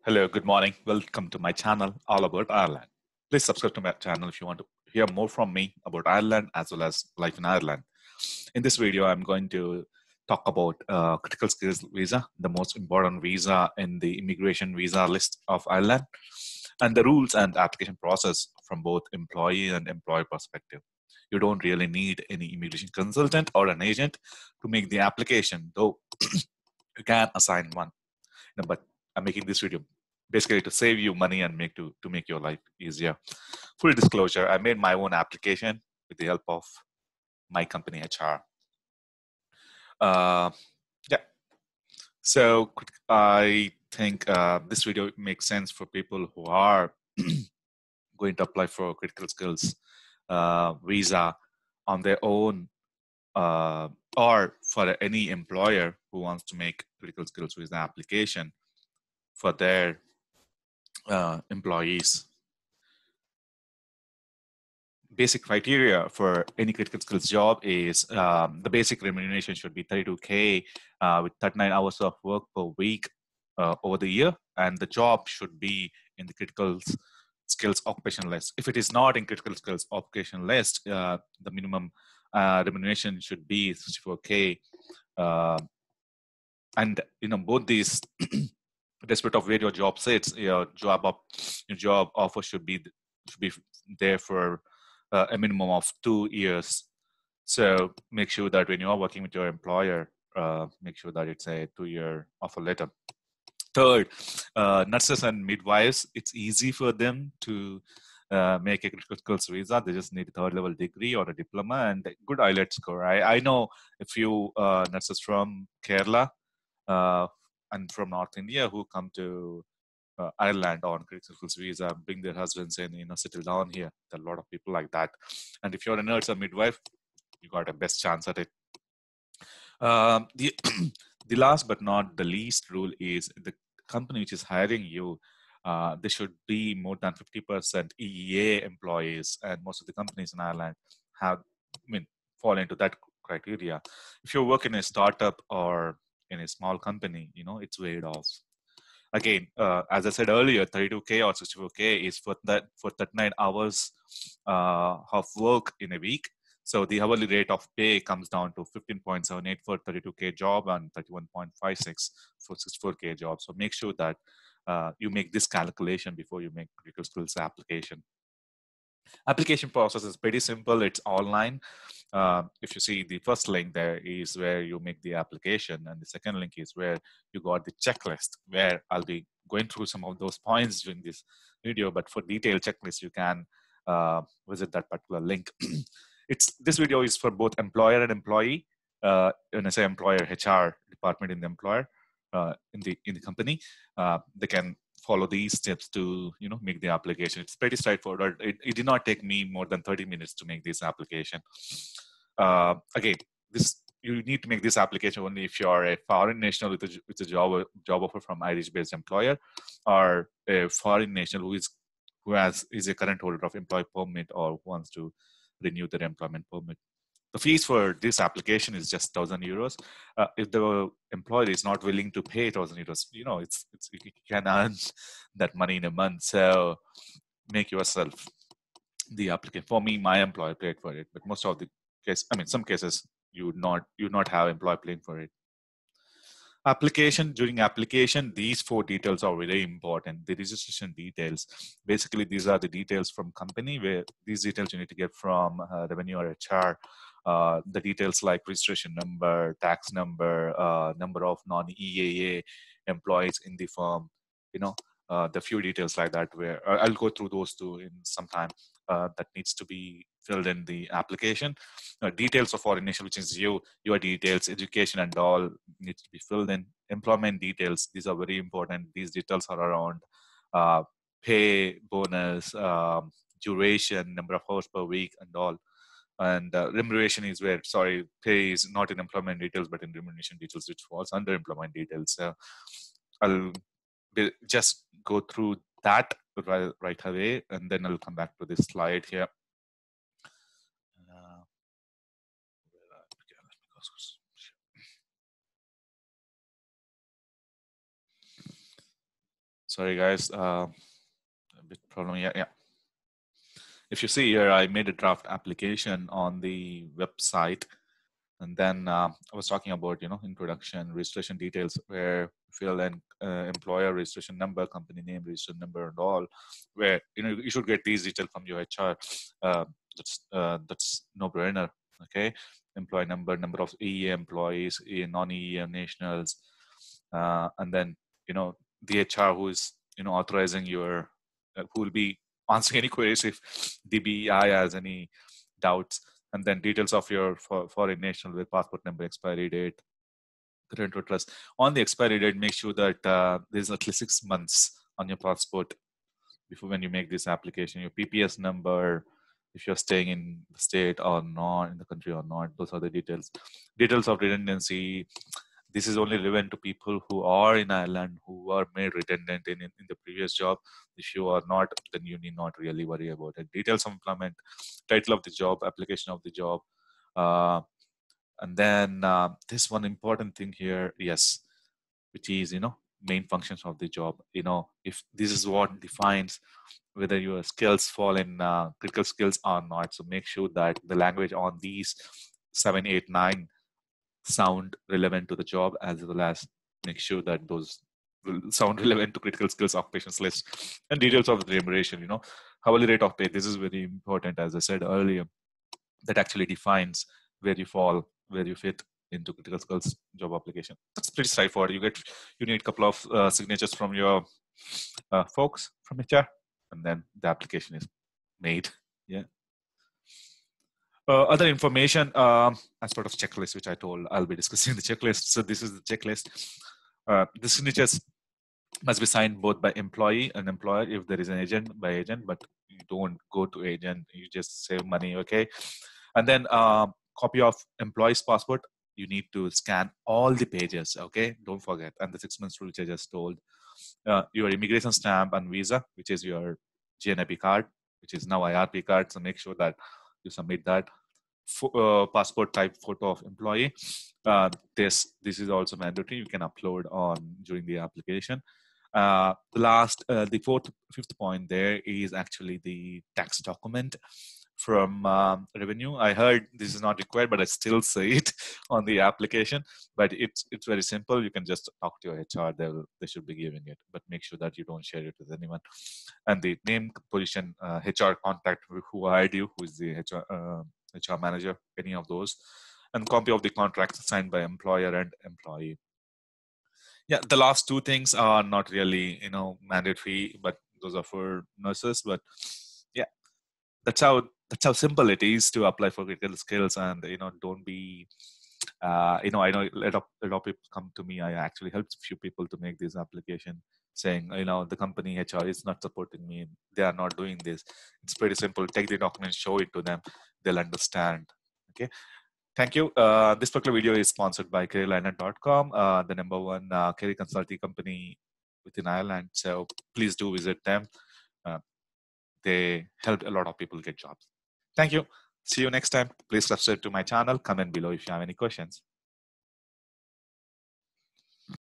Hello, good morning. Welcome to my channel, all about Ireland. Please subscribe to my channel if you want to hear more from me about Ireland as well as life in Ireland. In this video, I'm going to talk about critical skills visa, the most important visa in the immigration visa list of Ireland, and the rules and application process from both employee and employer perspective. You don't really need any immigration consultant or an agent to make the application, though you can assign one. But I'm making this video basically to save you money and to make your life easier. Full disclosure, I made my own application with the help of my company HR. Yeah, so I think this video makes sense for people who are going to apply for critical skills visa on their own, or for any employer who wants to make critical skills visa application for their employees. Basic criteria for any critical skills job is the basic remuneration should be 32K with 39 hours of work per week over the year, and the job should be in the critical skills occupation list. If it is not in critical skills occupation list, the minimum remuneration should be 64K. And both these, despite of where your job sits, your job offer should be there for a minimum of 2 years. So make sure that when you are working with your employer, make sure that it's a 2-year offer letter. Third, nurses and midwives, it's easy for them to make a critical skills visa. They just need a 3rd level degree or a diploma and a good IELTS score. I know a few nurses from Kerala and from North India who come to Ireland on critical skills visa, bring their husbands in, settle down here. There are a lot of people like that. And if you're a nurse or midwife, you got a best chance at it. The the last but not the least rule is the company which is hiring you, they should be more than 50% EEA employees, and most of the companies in Ireland fall into that criteria. If you work in a startup or in a small company, it's weighed off. Again, as I said earlier, 32K or 64K is for 39 hours of work in a week. So the hourly rate of pay comes down to 15.78 for 32K job and 31.56 for 64K job. So make sure that you make this calculation before you make critical skills application. Application process is pretty simple. It's online. If you see, the first link there is where you make the application, and the second link is where you got the checklist, where I'll be going through some of those points during this video. But for detailed checklist, you can visit that particular link. This video is for both employer and employee. When I say employer, HR department in the employer, in the company, they can follow these steps to make the application. It's pretty straightforward. It did not take me more than 30 minutes to make this application. Again, you need to make this application only if you are a foreign national with a job offer from Irish-based employer, or a foreign national who is a current holder of employee permit or wants to renew their employment permit. The fees for this application is just €1,000. If the employer is not willing to pay €1,000, you can earn that money in a month. So make yourself the applicant. For me, my employer paid for it, but most of the case, some cases you would not have employer paying for it. During application, these 4 details are very important. The registration details, basically these are the details from company, where these details you need to get from revenue or HR. The details like registration number, tax number, number of non-EAA employees in the firm, the few details like that, where I'll go through those 2 in some time. That needs to be filled in the application. Details of foreign national, which is your details, education and all needs to be filled in. Employment details, these are very important. These details are around pay, bonus, duration, number of hours per week and all. And remuneration is where, pay is not in employment details, but in remuneration details, which falls under employment details. So I'll just go through that right away, and then I'll come back to this slide here. Sorry, guys. A bit problem. Yeah, yeah. If you see here, I made a draft application on the website, and then I was talking about, introduction, registration details, where fill in employer registration number, company name, registration number, and all. Where you should get these details from your HR. Uh, that's no brainer. Okay, employee number, number of EE employees, non-EE nationals, and then the HR who is authorizing your, who will be answering any queries if DBI has any doubts, and then details of your foreign national with passport number, expiry date, current address. On the expiry date, make sure that there's at least 6 months on your passport before when you make this application. Your PPS number, if you're staying in the state or not, in the country or not, those are the details. Details of redundancy. This is only relevant to people who are in Ireland, who are made redundant in the previous job. If you are not, then you need not really worry about it. Details of employment, title of the job, application of the job. And then this one important thing here, yes, which is, main functions of the job. If this is what defines whether your skills fall in critical skills or not. So make sure that the language on these 7, 8, 9 sound relevant to the job, as well as make sure that those will sound relevant to critical skills occupations list. And details of the remuneration, hourly rate of pay. This is very important, as I said earlier. That actually defines where you fall, where you fit into critical skills job application. That's pretty straightforward. You need a couple of signatures from your folks from HR, and then the application is made. Yeah. Other information as part of checklist, which I told I'll be discussing the checklist. So this is the checklist. The signatures must be signed both by employee and employer. If there is an agent, by agent, but you don't go to agent, you just save money. Okay. And then copy of employee's passport. You need to scan all the pages. Okay, don't forget. And the 6 months rule, which I just told. Your immigration stamp and visa, which is your GNIP card, which is now IRP card. So make sure that you submit that. Passport type photo of employee. This is also mandatory. You can upload on during the application. The fifth point there is actually the tax document from revenue. I heard this is not required, but I still say it on the application. But it's very simple. You can just talk to your HR. They should be giving it, but make sure that you don't share it with anyone. And the name, position, HR contact, who hired you, who is the HR manager, any of those, and copy of the contract signed by employer and employee. Yeah, the last two things are not really mandatory, but those are for nurses. But yeah, that's how simple it is to apply for critical skills. And don't be I know a lot of people come to me. I actually helped a few people to make this application, saying the company HR is not supporting me, they are not doing this. It's pretty simple. Take the document, show it to them, they'll understand. Okay, thank you. This particular video is sponsored by careerliner.com, the #1 career consulting company within Ireland. So please do visit them. They helped a lot of people get jobs. Thank you. See you next time. Please subscribe to my channel. Comment below if you have any questions.